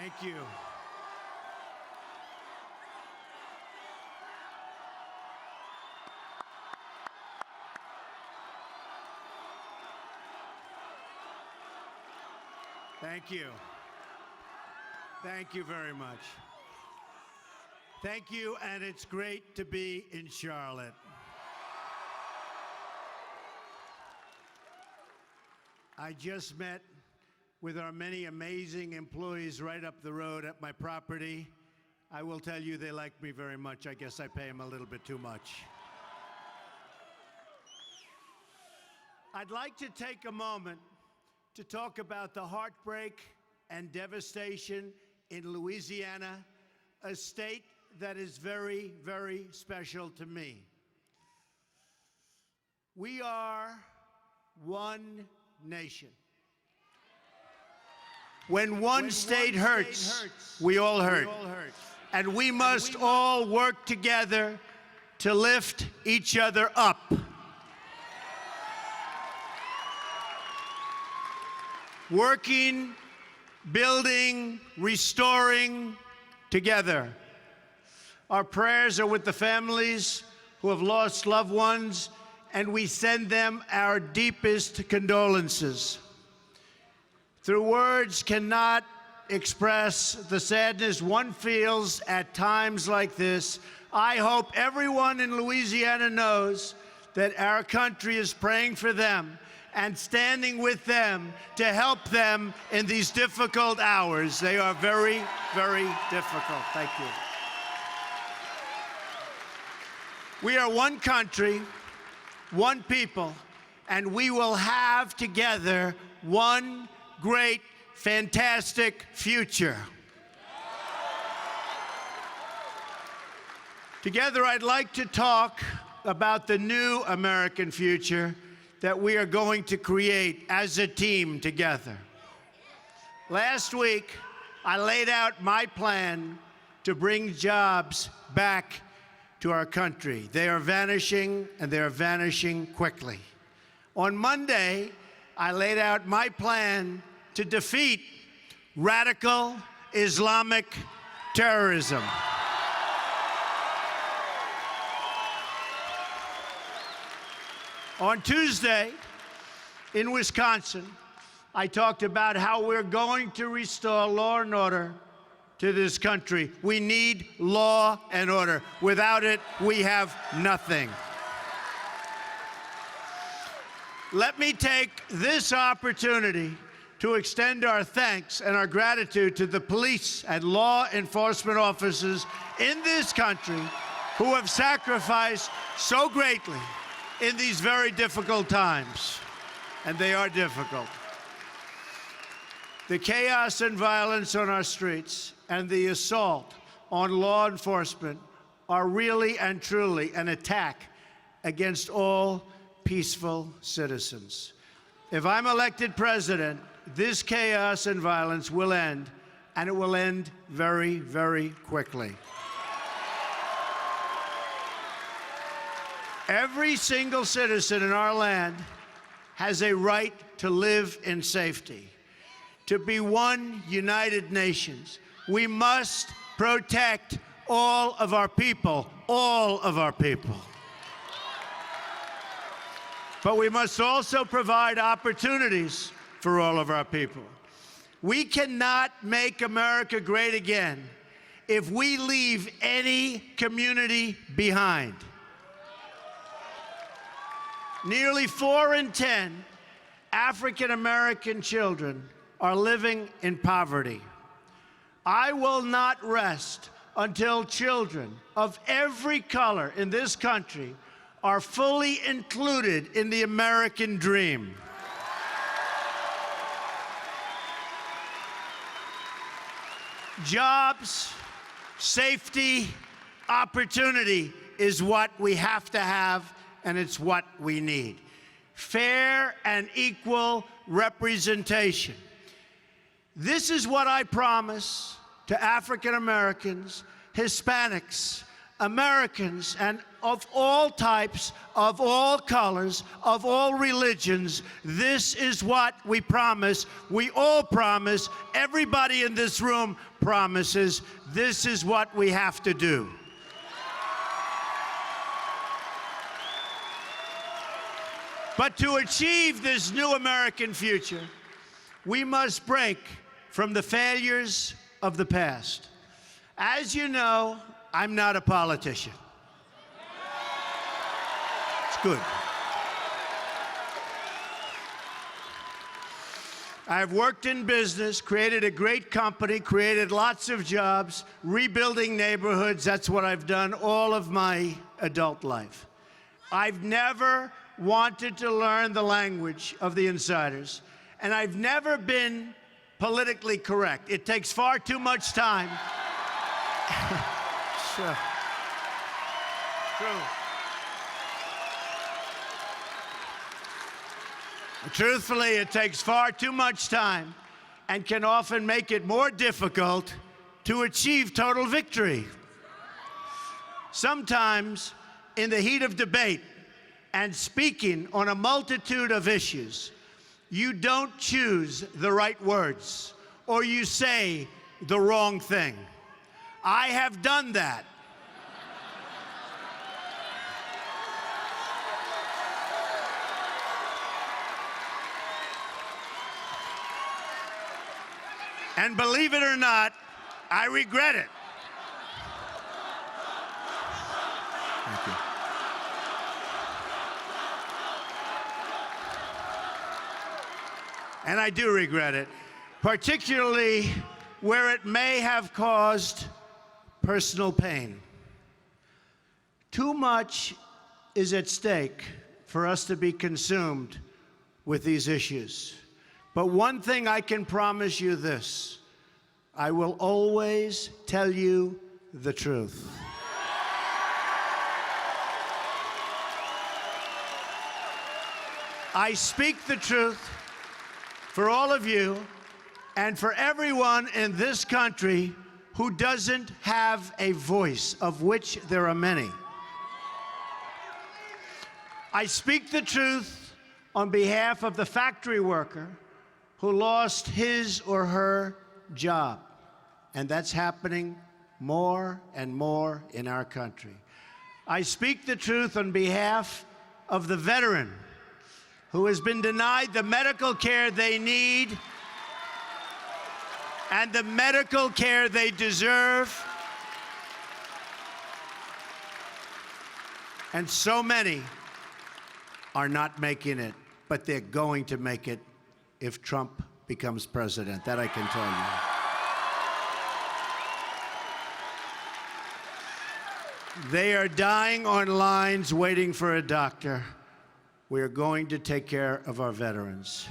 Thank you. Thank you. Thank you very much. Thank you, and it's great to be in Charlotte. I just met with our many amazing employees right up the road at my property. I will tell you, they like me very much. I guess I pay them a little bit too much. I'd like to take a moment to talk about the heartbreak and devastation in Louisiana, a state that is very, very special to me. We are one nation. When one state hurts, we all hurt. And we must all work together to lift each other up. Working, building, restoring together. Our prayers are with the families who have lost loved ones, and we send them our deepest condolences. Through words cannot express the sadness one feels at times like this. I hope everyone in Louisiana knows that our country is praying for them and standing with them to help them in these difficult hours. They are very, very difficult. Thank you. We are one country, one people, and we will have together one great, fantastic future. Together, I'd like to talk about the new American future that we are going to create as a team together. Last week, I laid out my plan to bring jobs back to our country. They are vanishing, and they are vanishing quickly. On Monday, I laid out my plan to defeat radical Islamic terrorism. On Tuesday, in Wisconsin, I talked about how we're going to restore law and order to this country. We need law and order. Without it, we have nothing. Let me take this opportunity to extend our thanks and our gratitude to the police and law enforcement officers in this country who have sacrificed so greatly in these very difficult times, and they are difficult. The chaos and violence on our streets and the assault on law enforcement are really and truly an attack against all peaceful citizens. If I'm elected president, this chaos and violence will end, and it will end very, very quickly. Every single citizen in our land has a right to live in safety, to be one united nations. We must protect all of our people, all of our people. But we must also provide opportunities for all of our people. We cannot make America great again if we leave any community behind. Nearly 4 in 10 African-American children are living in poverty. I will not rest until children of every color in this country are fully included in the American dream. Jobs, safety, opportunity is what we have to have, and it's what we need. Fair and equal representation. This is what I promise to African Americans, Hispanics, Americans, and of all types, of all colors, of all religions. This is what we promise. We all promise. Everybody in this room promises. This is what we have to do. But to achieve this new American future, we must break from the failures of the past. As you know, I'm not a politician. It's good. I've worked in business, created a great company, created lots of jobs, rebuilding neighborhoods. That's what I've done all of my adult life. I've never wanted to learn the language of the insiders, and I've never been politically correct. It takes far too much time. Sure. True. Truthfully, it takes far too much time and can often make it more difficult to achieve total victory. Sometimes, in the heat of debate and speaking on a multitude of issues, you don't choose the right words, or you say the wrong thing. I have done that. And believe it or not, I regret it. Thank you. And I do regret it, particularly where it may have caused personal pain. Too much is at stake for us to be consumed with these issues. But one thing I can promise you this: I will always tell you the truth. I speak the truth for all of you and for everyone in this country who doesn't have a voice, of which there are many. I speak the truth on behalf of the factory worker who lost his or her job, and that's happening more and more in our country. I speak the truth on behalf of the veteran who has been denied the medical care they need and the medical care they deserve. And so many are not making it, but they're going to make it if Trump becomes president. That I can tell you. They are dying on lines waiting for a doctor. We are going to take care of our veterans.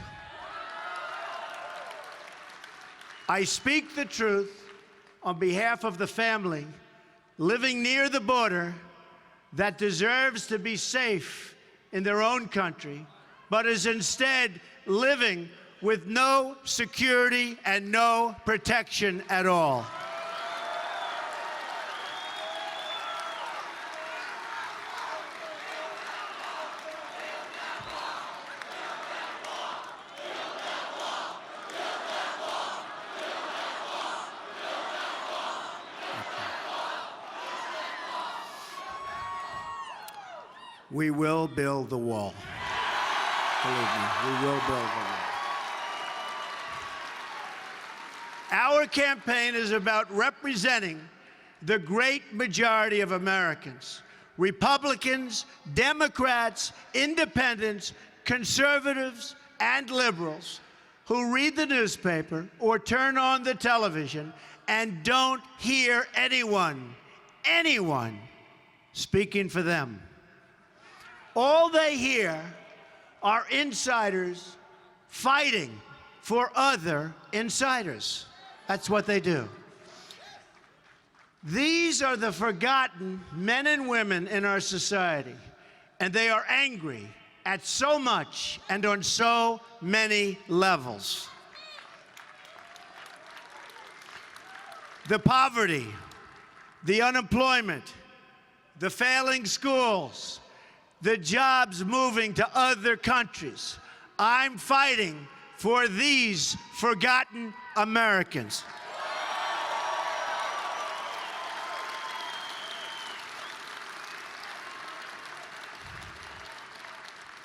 I speak the truth on behalf of the family living near the border that deserves to be safe in their own country, but is instead living with no security and no protection at all. We will build the wall. Believe me, we will build the wall. Our campaign is about representing the great majority of Americans, Republicans, Democrats, independents, conservatives, and liberals, who read the newspaper or turn on the television and don't hear anyone speaking for them. All they hear are insiders fighting for other insiders. That's what they do. These are the forgotten men and women in our society, and they are angry at so much and on so many levels. The poverty, the unemployment, the failing schools, the jobs moving to other countries. I'm fighting for these forgotten Americans.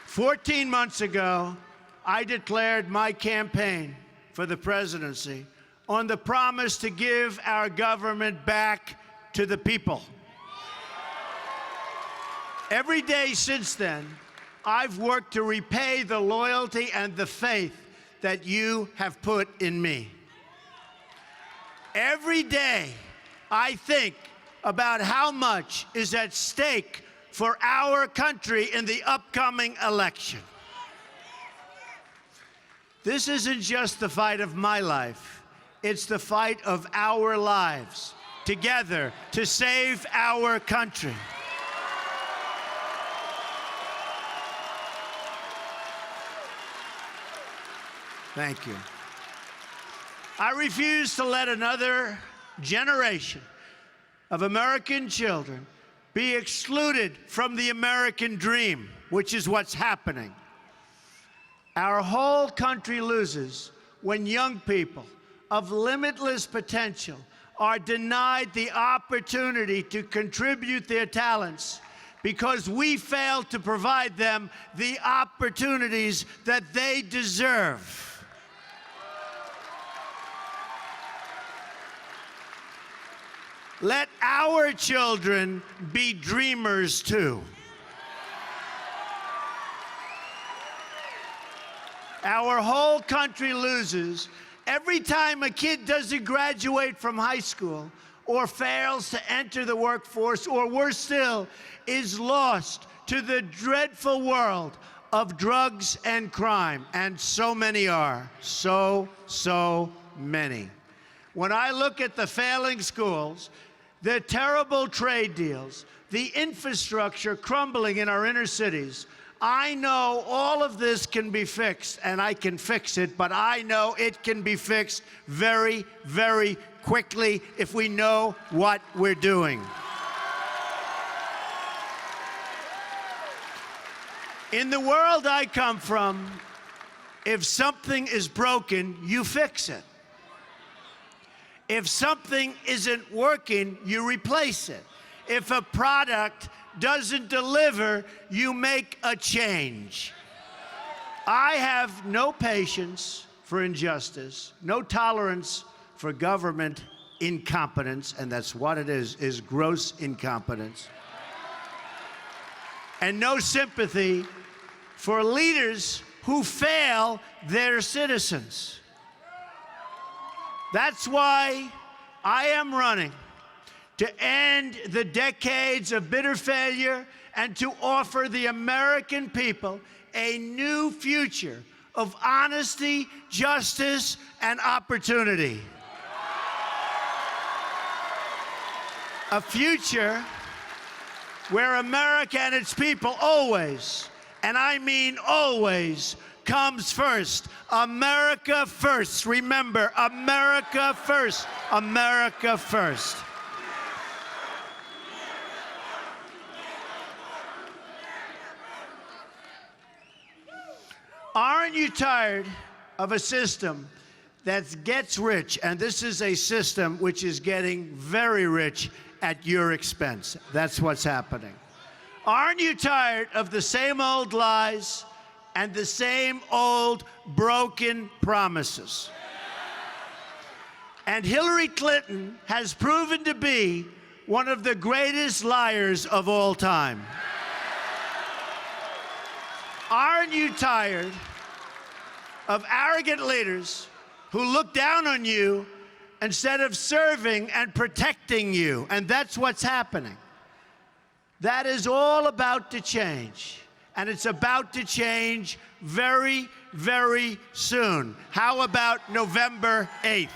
"14 months ago, I declared my campaign for the presidency on the promise to give our government back to the people. Every day since then, I've worked to repay the loyalty and the faith that you have put in me. Every day, I think about how much is at stake for our country in the upcoming election. This isn't just the fight of my life. It's the fight of our lives, together, to save our country. Thank you. I refuse to let another generation of American children be excluded from the American dream, which is what's happening. Our whole country loses when young people of limitless potential are denied the opportunity to contribute their talents because we fail to provide them the opportunities that they deserve. Let our children be dreamers, too. Our whole country loses every time a kid doesn't graduate from high school or fails to enter the workforce, or worse still, is lost to the dreadful world of drugs and crime. And so many are. So many. When I look at the failing schools, the terrible trade deals, the infrastructure crumbling in our inner cities, I know all of this can be fixed, and I can fix it, but I know it can be fixed very, very quickly if we know what we're doing. In the world I come from, if something is broken, you fix it. If something isn't working, you replace it. If a product doesn't deliver, you make a change. I have no patience for injustice, no tolerance for government incompetence, and that's what it is gross incompetence. And no sympathy for leaders who fail their citizens. That's why I am running to end the decades of bitter failure and to offer the American people a new future of honesty, justice, and opportunity. A future where America and its people always, and I mean always, comes first. America first. Remember, America first. America first. Aren't you tired of a system that gets rich? And this is a system which is getting very rich at your expense. That's what's happening. Aren't you tired of the same old lies and the same old broken promises? And Hillary Clinton has proven to be one of the greatest liars of all time. Aren't you tired of arrogant leaders who look down on you instead of serving and protecting you? And that's what's happening. That is all about to change. And it's about to change very, very soon. How about November 8th?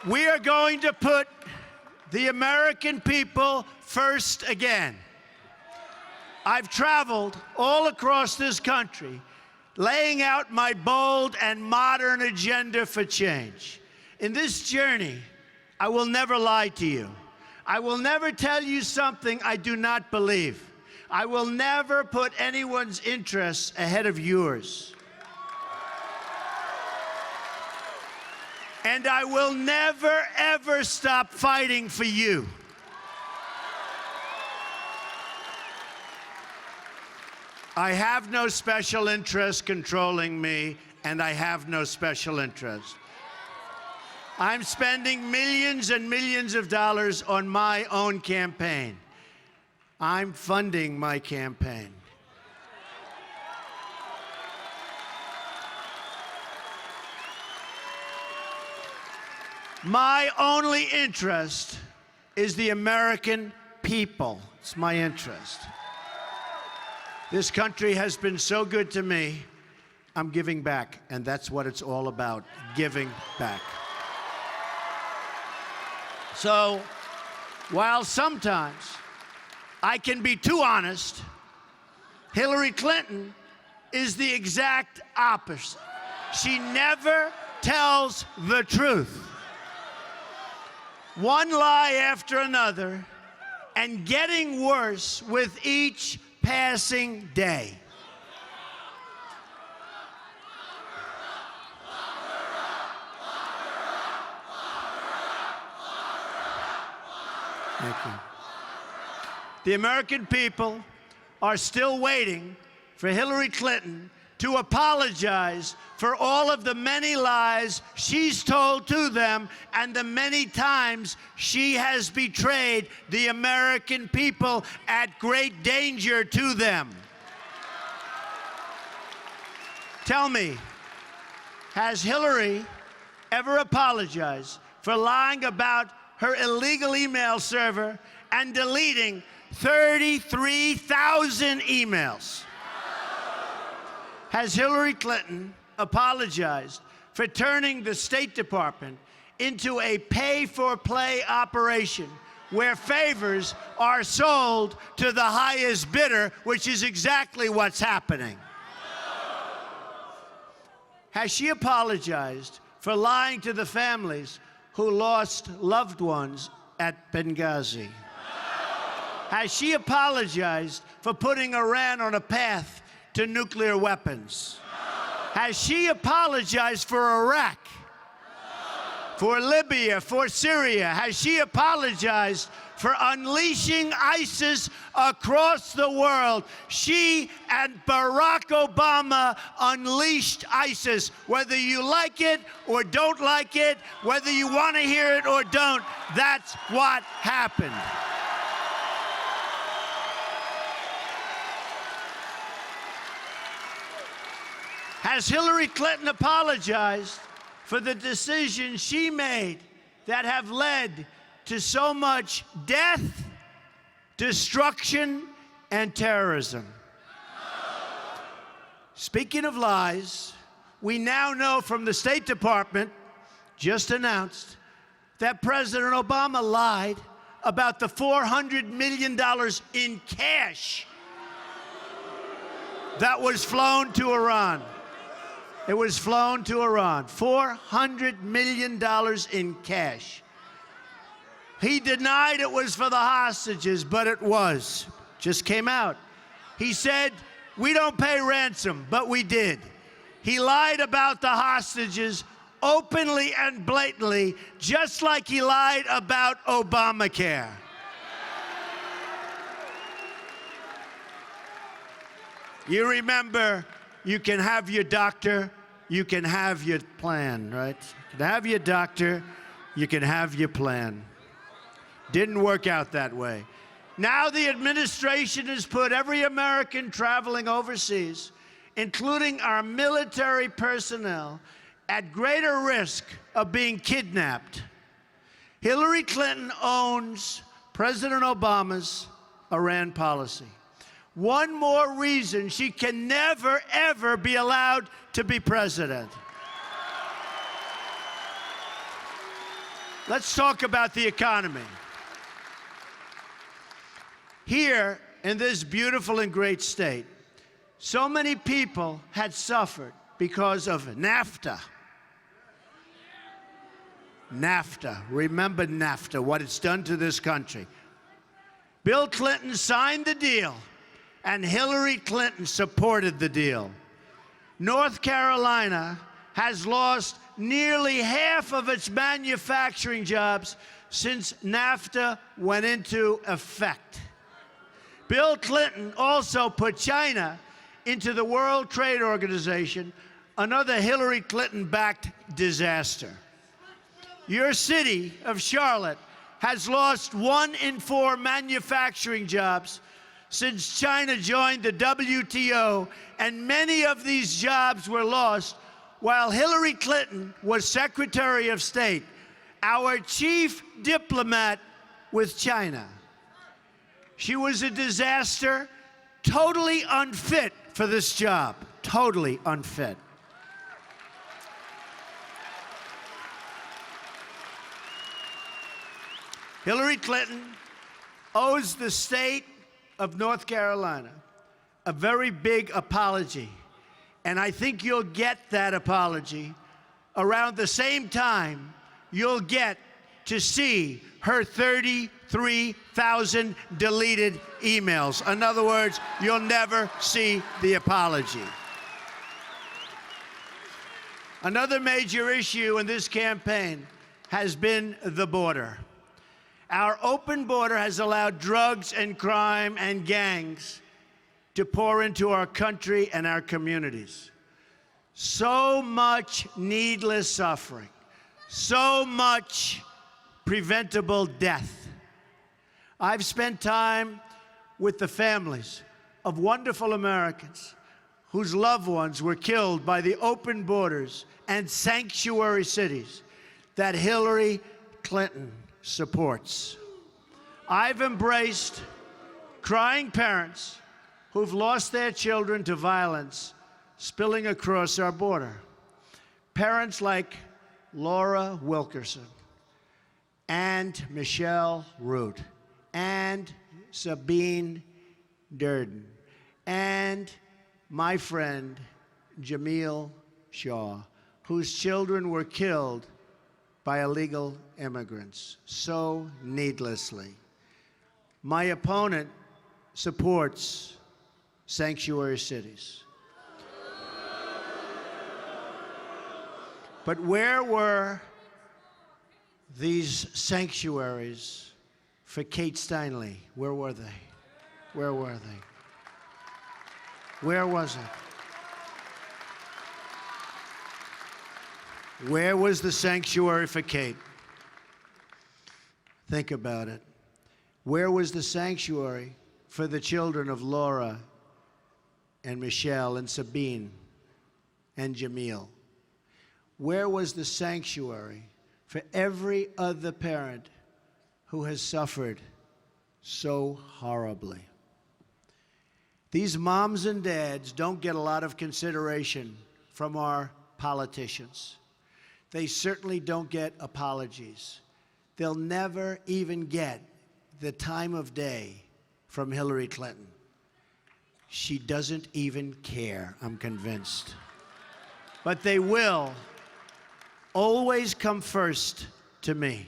We are going to put the American people first again. I've traveled all across this country laying out my bold and modern agenda for change. In this journey, I will never lie to you. I will never tell you something I do not believe. I will never put anyone's interests ahead of yours. And I will never, ever stop fighting for you. I have no special interest controlling me, and I have no special interest. I'm spending millions and millions of dollars on my own campaign. I'm funding my campaign. My only interest is the American people. It's my interest. This country has been so good to me, I'm giving back, and that's what it's all about, giving back. So, while sometimes I can be too honest, Hillary Clinton is the exact opposite. She never tells the truth. One lie after another, and getting worse with each passing day. Thank you. The American people are still waiting for Hillary Clinton to apologize for all of the many lies she's told to them and the many times she has betrayed the American people at great danger to them. Tell me, has Hillary ever apologized for lying about her illegal email server and deleting 33,000 emails? Has Hillary Clinton apologized for turning the State Department into a pay-for-play operation where favors are sold to the highest bidder, which is exactly what's happening? Has she apologized for lying to the families who lost loved ones at Benghazi? Has she apologized for putting Iran on a path to nuclear weapons? Has she apologized for Iraq, for Libya, for Syria? Has she apologized for unleashing ISIS across the world? She and Barack Obama unleashed ISIS. Whether you like it or don't like it, whether you want to hear it or don't, that's what happened. Has Hillary Clinton apologized for the decisions she made that have led to so much death, destruction, and terrorism? Speaking of lies, we now know from the State Department, just announced, that President Obama lied about the $400 million in cash that was flown to Iran. It was flown to Iran. $400 million in cash. He denied it was for the hostages, but it was. Just came out. He said, we don't pay ransom, but we did. He lied about the hostages openly and blatantly, just like he lied about Obamacare. You remember, you can have your doctor, you can have your plan, right? You can have your doctor, you can have your plan. Didn't work out that way. Now the administration has put every American traveling overseas, including our military personnel, at greater risk of being kidnapped. Hillary Clinton owns President Obama's Iran policy. One more reason she can never, ever be allowed to be president. Let's talk about the economy. Here, in this beautiful and great state, So many people had suffered because of NAFTA. NAFTA. Remember NAFTA, what it's done to this country. Bill Clinton signed the deal, and Hillary Clinton supported the deal. North Carolina has lost nearly half of its manufacturing jobs since NAFTA went into effect. Bill Clinton also put China into the World Trade Organization, another Hillary Clinton-backed disaster. Your city of Charlotte has lost 1 in 4 manufacturing jobs since China joined the WTO, and many of these jobs were lost while Hillary Clinton was Secretary of State, our chief diplomat with China. She was a disaster, totally unfit for this job, totally unfit. Hillary Clinton owes the state of North Carolina a very big apology, and I think you'll get that apology around the same time you'll get to see her 33,000 deleted emails. In other words, you'll never see the apology. Another major issue in this campaign has been the border. Our open border has allowed drugs and crime and gangs to pour into our country and our communities. So much needless suffering, so much preventable death. I've spent time with the families of wonderful Americans whose loved ones were killed by the open borders and sanctuary cities that Hillary Clinton supports. I've embraced crying parents who've lost their children to violence spilling across our border. Parents like Laura Wilkerson and Michelle Root and Sabine Durden and my friend Jamil Shaw, whose children were killed by illegal immigrants so needlessly. My opponent supports sanctuary cities. But where were these sanctuaries for Kate Steinle? Where were they? Where were they? Where was it? Where was the sanctuary for Kate? Think about it. Where was the sanctuary for the children of Laura and Michelle and Sabine and Jamil? Where was the sanctuary for every other parent who has suffered so horribly? These moms and dads don't get a lot of consideration from our politicians. They certainly don't get apologies. They'll never even get the time of day from Hillary Clinton. She doesn't even care, I'm convinced. But they will always come first to me.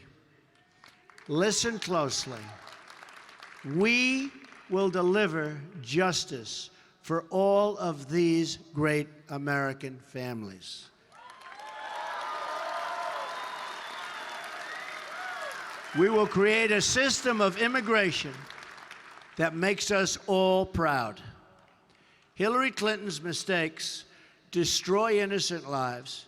Listen closely. We will deliver justice for all of these great American families. We will create a system of immigration that makes us all proud. Hillary Clinton's mistakes destroy innocent lives,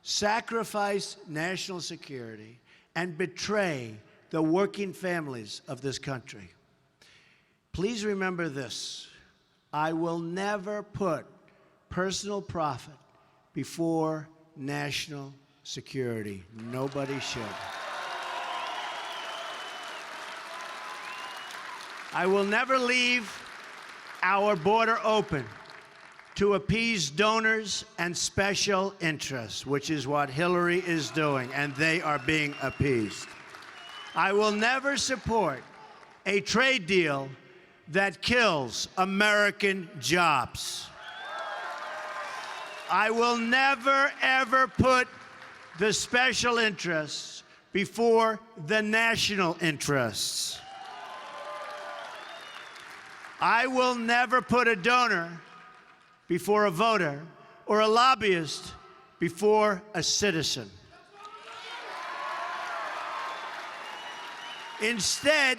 sacrifice national security, and betray the working families of this country. Please remember this: I will never put personal profit before national security. Nobody should. I will never leave our border open to appease donors and special interests, which is what Hillary is doing, and they are being appeased. I will never support a trade deal that kills American jobs. I will never, ever put the special interests before the national interests. I will never put a donor before a voter or a lobbyist before a citizen. Instead,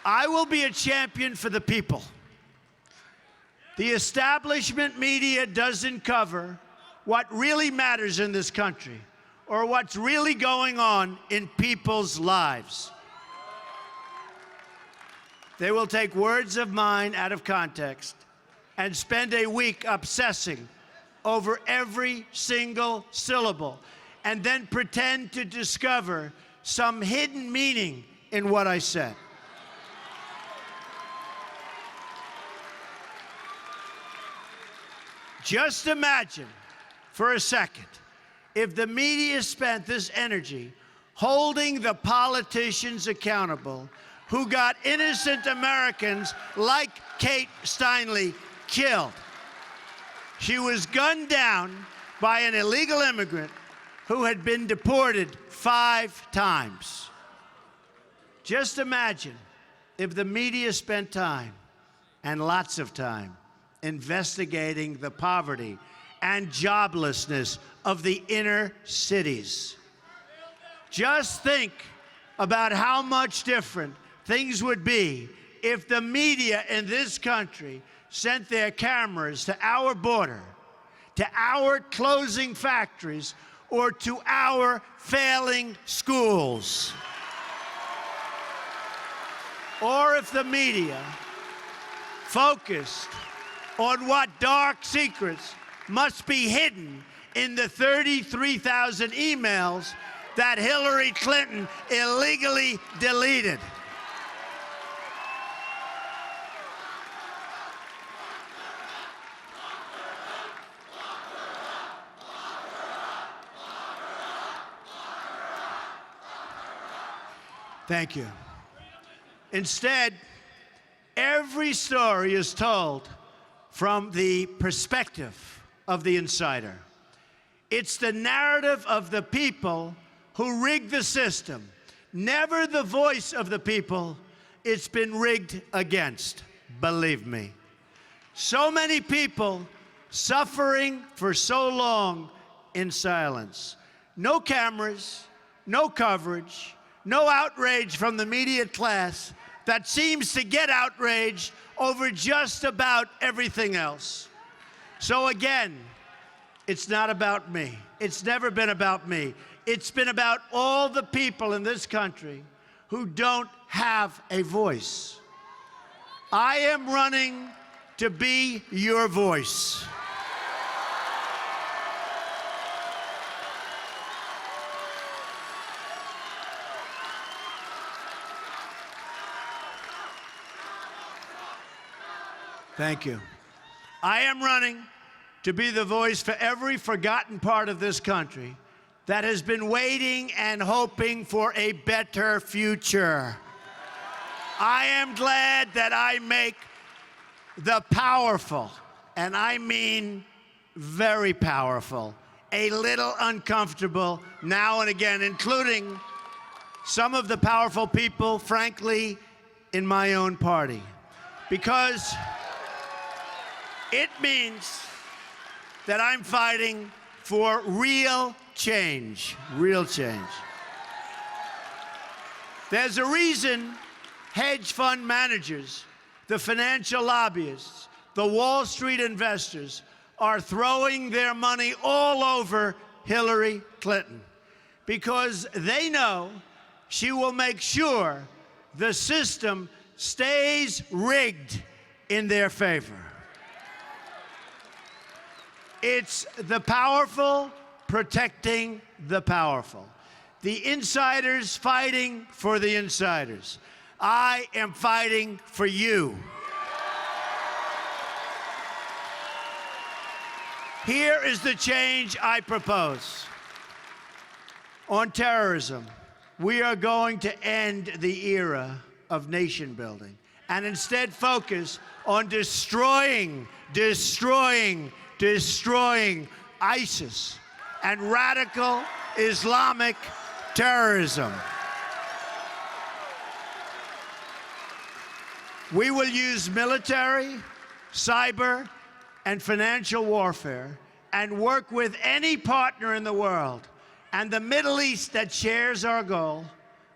I will be a champion for the people. The establishment media doesn't cover what really matters in this country or what's really going on in people's lives. They will take words of mine out of context and spend a week obsessing over every single syllable and then pretend to discover some hidden meaning in what I said. Just imagine for a second if the media spent this energy holding the politicians accountable who got innocent Americans like Kate Steinle killed. She was gunned down by an illegal immigrant who had been deported 5 times. Just imagine if the media spent time, and lots of time, investigating the poverty and joblessness of the inner cities. Just think about how much different things would be if the media in this country sent their cameras to our border, to our closing factories, or to our failing schools. Or if the media focused on what dark secrets must be hidden in the 33,000 emails that Hillary Clinton illegally deleted. Thank you. Instead, every story is told from the perspective of the insider. It's the narrative of the people who rigged the system, never the voice of the people it's been rigged against, believe me. So many people suffering for so long in silence. No cameras, no coverage, no outrage from the media class that seems to get outraged over just about everything else. So again, it's not about me. It's never been about me. It's been about all the people in this country who don't have a voice. I am running to be your voice. Thank you. I am running to be the voice for every forgotten part of this country that has been waiting and hoping for a better future. I am glad that I make the powerful, and I mean very powerful, a little uncomfortable now and again, including some of the powerful people, frankly, in my own party. Because it means that I'm fighting for real change, real change. There's a reason hedge fund managers, the financial lobbyists, the Wall Street investors are throwing their money all over Hillary Clinton, because they know she will make sure the system stays rigged in their favor. It's the powerful protecting the powerful. The insiders fighting for the insiders. I am fighting for you. Here is the change I propose. On terrorism, we are going to end the era of nation building and instead focus on destroying destroying ISIS and radical Islamic terrorism. We will use military, cyber, and financial warfare and work with any partner in the world and the Middle East that shares our goal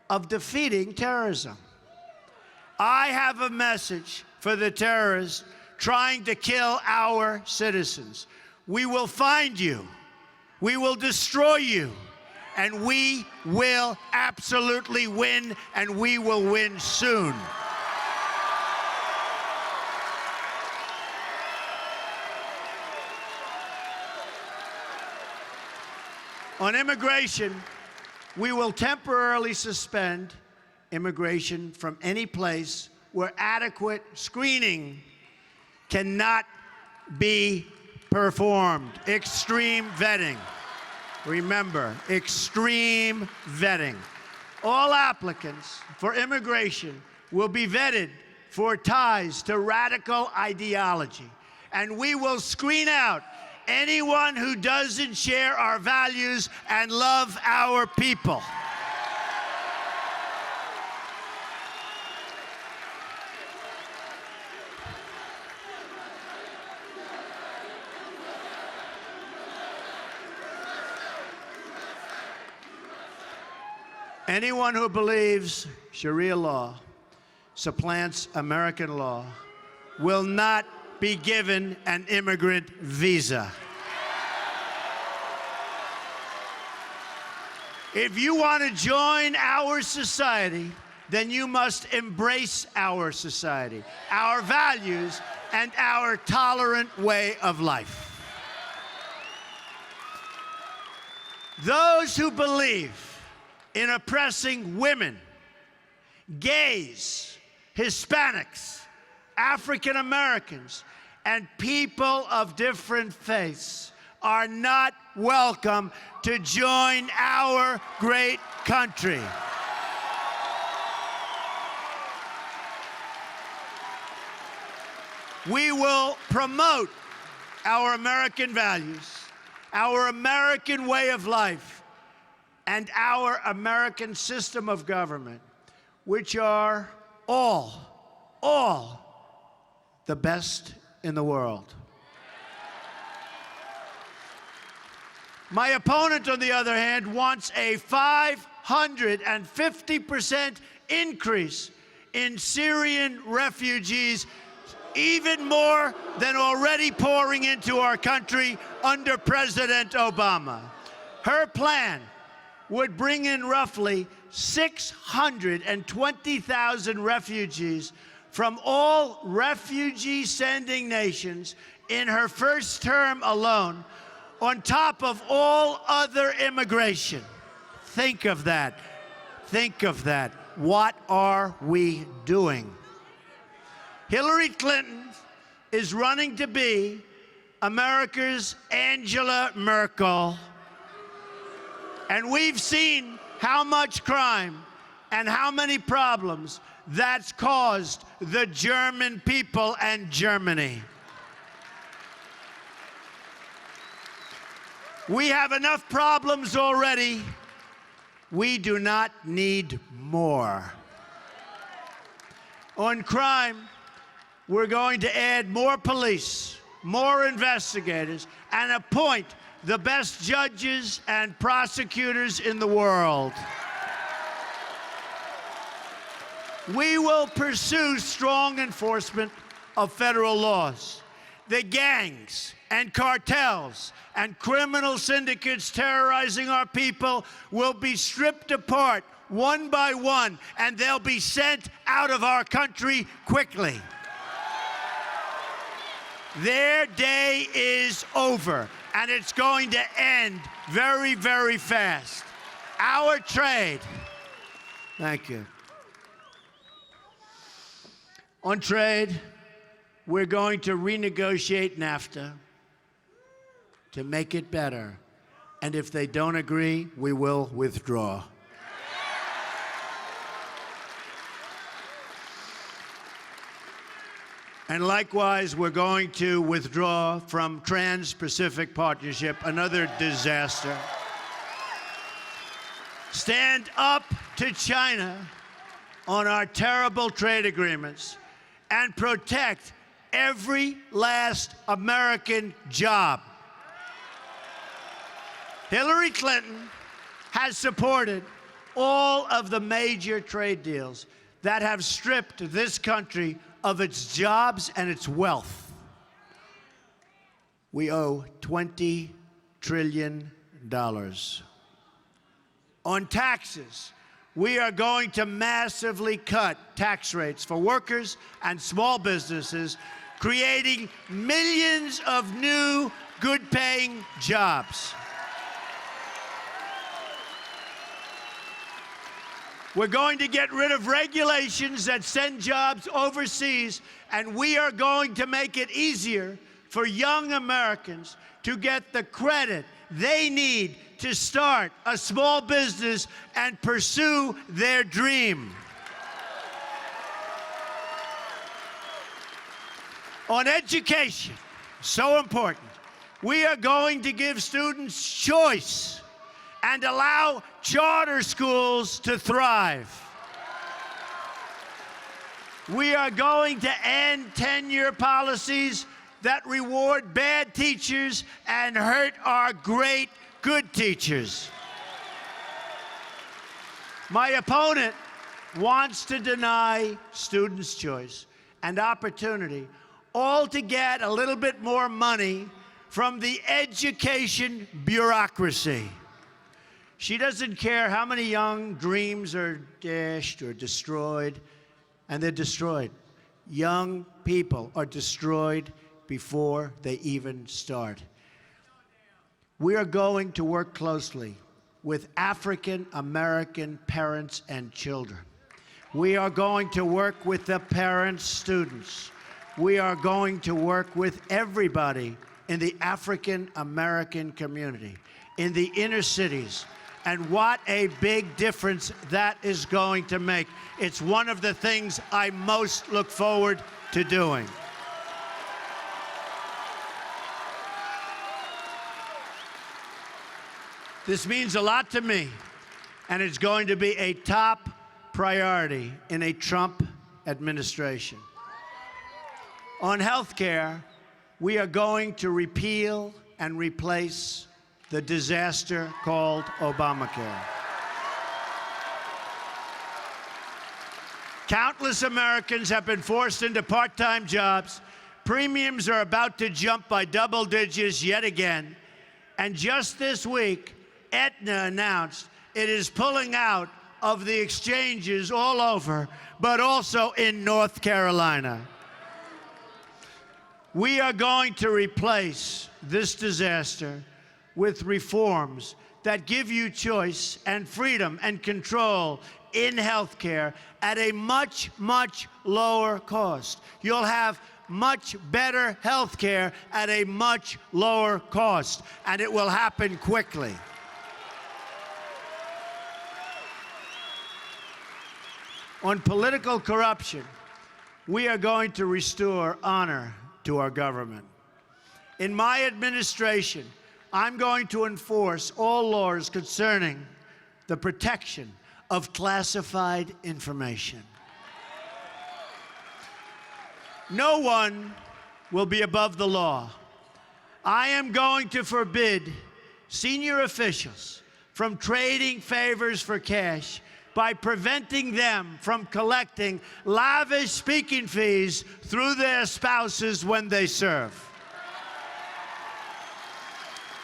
of defeating terrorism. I have a message for the terrorists trying to kill our citizens. We will find you, we will destroy you, and we will absolutely win, and we will win soon. On immigration, we will temporarily suspend immigration from any place where adequate screening cannot be performed. Extreme vetting. Remember, extreme vetting. All applicants for immigration will be vetted for ties to radical ideology, and we will screen out anyone who doesn't share our values and love our people. Anyone who believes Sharia law supplants American law will not be given an immigrant visa. If you want to join our society, then you must embrace our society, our values, and our tolerant way of life. Those who believe in oppressing women, gays, Hispanics, African Americans, and people of different faiths are not welcome to join our great country. We will promote our American values, our American way of life, and our American system of government, which are all the best in the world. My opponent, on the other hand, wants a 550% increase in Syrian refugees, even more than already pouring into our country under President Obama. Her plan would bring in roughly 620,000 refugees from all refugee-sending nations in her first term alone, on top of all other immigration. Think of that. Think of that. What are we doing? Hillary Clinton is running to be America's Angela Merkel. And we've seen how much crime and how many problems that's caused the German people and Germany. We have enough problems already. We do not need more. On crime, we're going to add more police, more investigators, and appoint the best judges and prosecutors in the world. We will pursue strong enforcement of federal laws. The gangs and cartels and criminal syndicates terrorizing our people will be stripped apart one by one, and they'll be sent out of our country quickly. Their day is over, and it's going to end very, very fast. Our trade. Thank you. On trade, we're going to renegotiate NAFTA to make it better. And if they don't agree, we will withdraw. And likewise, we're going to withdraw from Trans-Pacific Partnership, another disaster. Stand up to China on our terrible trade agreements and protect every last American job. Hillary Clinton has supported all of the major trade deals that have stripped this country of its jobs and its wealth. We owe $20 trillion. On taxes, we are going to massively cut tax rates for workers and small businesses, creating millions of new, good-paying jobs. We're going to get rid of regulations that send jobs overseas, and we are going to make it easier for young Americans to get the credit they need to start a small business and pursue their dream. On education, so important, we are going to give students choice and allow charter schools to thrive. We are going to end tenure policies that reward bad teachers and hurt our great, good teachers. My opponent wants to deny students choice and opportunity, all to get a little bit more money from the education bureaucracy. She doesn't care how many young dreams are dashed or destroyed, and they're destroyed. Young people are destroyed before they even start. We are going to work closely with African American parents and children. We are going to work with the parents, students. We are going to work with everybody in the African American community, in the inner cities. And what a big difference that is going to make. It's one of the things I most look forward to doing. This means a lot to me, and it's going to be a top priority in a Trump administration. On health care, we are going to repeal and replace the disaster called Obamacare. Countless Americans have been forced into part-time jobs. Premiums are about to jump by double digits yet again. And just this week, Aetna announced it is pulling out of the exchanges all over, but also in North Carolina. We are going to replace this disaster with reforms that give you choice and freedom and control in health care at a much, much lower cost. You'll have much better health care at a much lower cost, and it will happen quickly. On political corruption, we are going to restore honor to our government. In my administration, I'm going to enforce all laws concerning the protection of classified information. No one will be above the law. I am going to forbid senior officials from trading favors for cash by preventing them from collecting lavish speaking fees through their spouses when they serve.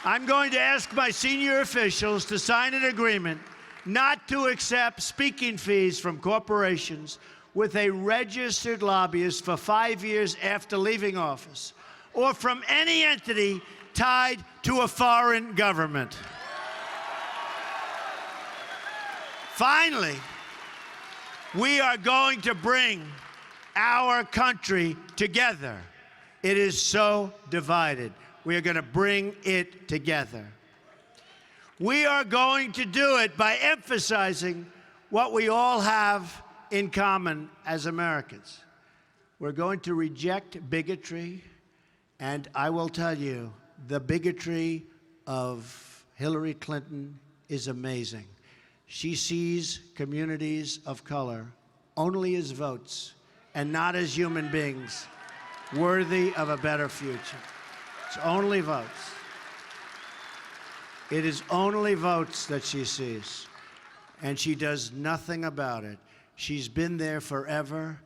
I'm going to ask my senior officials to sign an agreement not to accept speaking fees from corporations with a registered lobbyist for 5 years after leaving office, or from any entity tied to a foreign government. Finally, we are going to bring our country together. It is so divided. We are going to bring it together. We are going to do it by emphasizing what we all have in common as Americans. We're going to reject bigotry, and I will tell you, the bigotry of Hillary Clinton is amazing. She sees communities of color only as votes and not as human beings worthy of a better future. It's only votes. It is only votes that she sees, and she does nothing about it. She's been there forever,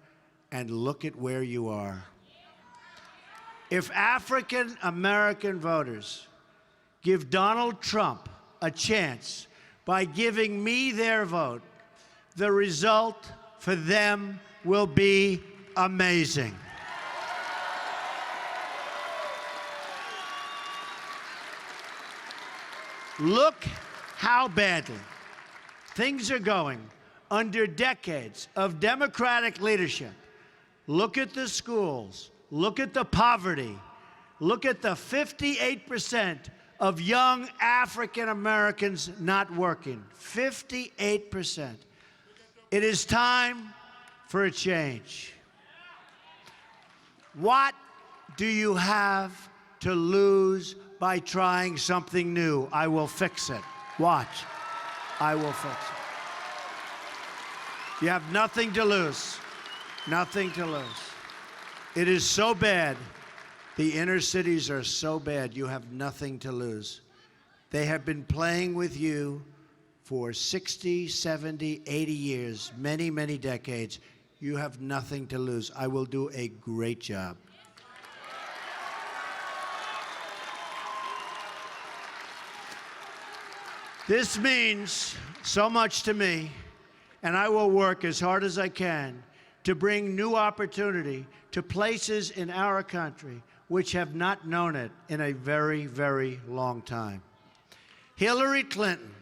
and look at where you are. If African American voters give Donald Trump a chance by giving me their vote, the result for them will be amazing. Look how badly things are going under decades of Democratic leadership. Look at the schools. Look at the poverty. Look at the 58% of young African Americans not working. 58%. It is time for a change. What do you have to lose by trying something new? I will fix it. Watch. I will fix it. You have nothing to lose. Nothing to lose. It is so bad. The inner cities are so bad. You have nothing to lose. They have been playing with you for 60, 70, 80 years, many, many decades. You have nothing to lose. I will do a great job. This means so much to me, and I will work as hard as I can to bring new opportunity to places in our country which have not known it in a very, very long time. Hillary Clinton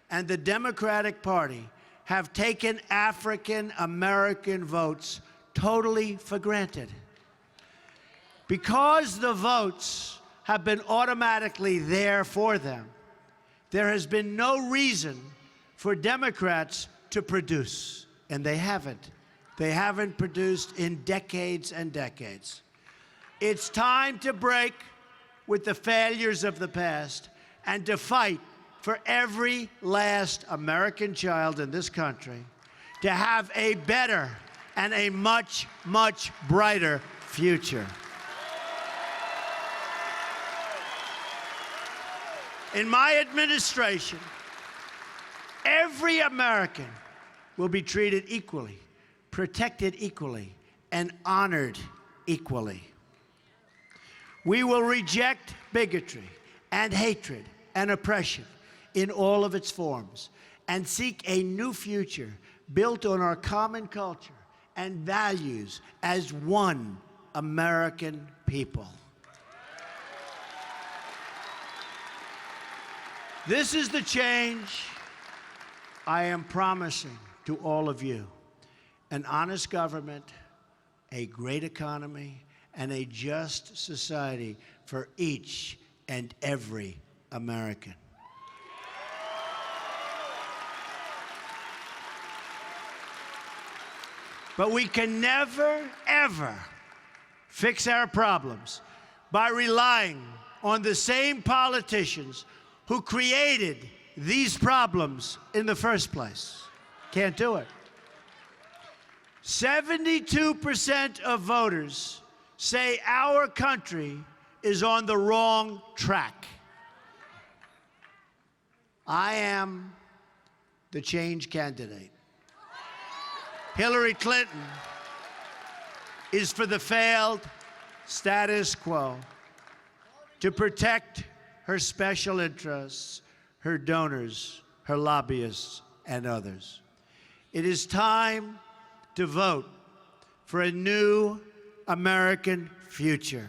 and the Democratic Party have taken African American votes totally for granted. Because the votes have been automatically there for them, there has been no reason for Democrats to produce, and they haven't. They haven't produced in decades and decades. It's time to break with the failures of the past and to fight for every last American child in this country to have a better and a much, much brighter future. In my administration, every American will be treated equally, protected equally, and honored equally. We will reject bigotry and hatred and oppression in all of its forms and seek a new future built on our common culture and values as one American people. This is the change I am promising to all of you. An honest government, a great economy, and a just society for each and every American. But we can never, ever fix our problems by relying on the same politicians who created these problems in the first place. Can't do it. 72% of voters say our country is on the wrong track. I am the change candidate. Hillary Clinton is for the failed status quo to protect her special interests, her donors, her lobbyists, and others. It is time to vote for a new American future.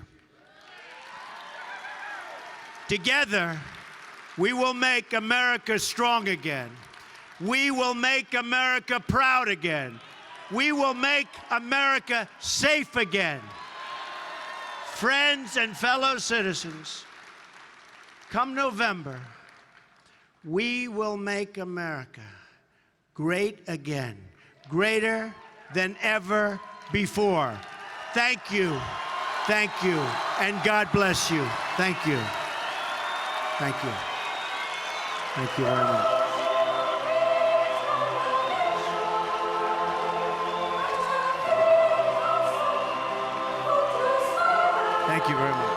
Together, we will make America strong again. We will make America proud again. We will make America safe again. Friends and fellow citizens, come November, we will make America great again, greater than ever before. Thank you. Thank you. And God bless you. Thank you. Thank you. Thank you very much. Thank you very much.